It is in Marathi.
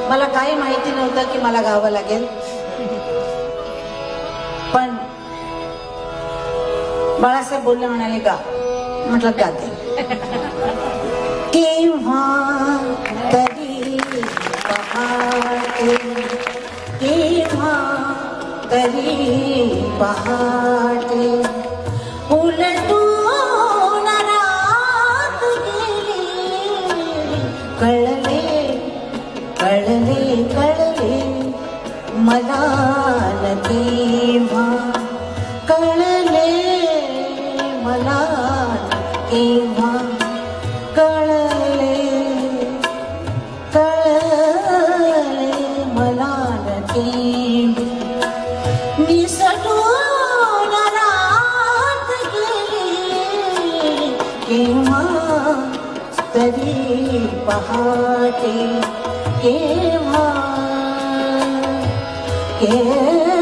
मला काही माहिती नव्हतं की मला गावं लागेल, पण बाळासाहेब बोलले, म्हणाले गा. म्हटलं गाते. केव्हा तरी पहाटे, केव्हा तरी पहाटे उलटून रात गेली. कळले कळले कळले मला न केव्हा, कळले मला केव्हा, कळले कळले मला न केव्हा. निसटून रात गेली केव्हा तरी पहाटे, केव्हा केव्हा